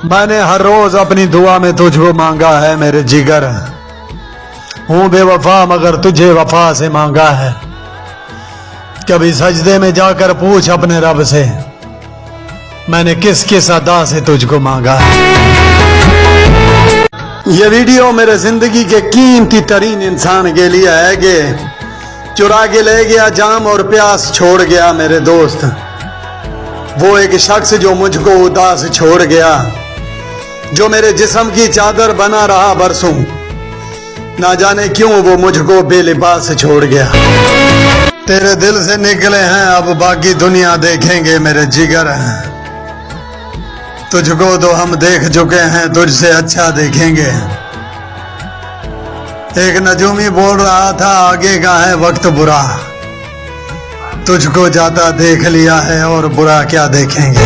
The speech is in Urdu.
میں نے ہر روز اپنی دعا میں تجھ کو مانگا ہے میرے جگر، ہوں بے وفا مگر تجھے وفا سے مانگا ہے۔ کبھی سجدے میں جا کر پوچھ اپنے رب سے، میں نے کس کس ادا سے تجھ کو مانگا ہے۔ یہ ویڈیو میرے زندگی کے قیمتی ترین انسان کے لیے ہے کہ چرا کے لے گیا جام اور پیاس چھوڑ گیا میرے دوست، وہ ایک شخص جو مجھ کو اداس چھوڑ گیا، جو میرے جسم کی چادر بنا رہا برسوں، نہ جانے کیوں وہ مجھ کو بے لباس چھوڑ گیا۔ تیرے دل سے نکلے ہیں اب باقی دنیا دیکھیں گے میرے جگر، تجھ کو تو ہم دیکھ چکے ہیں تجھ سے اچھا دیکھیں گے۔ ایک نجومی بول رہا تھا آگے کا ہے وقت برا، تجھ کو جاتا دیکھ لیا ہے اور برا کیا دیکھیں گے۔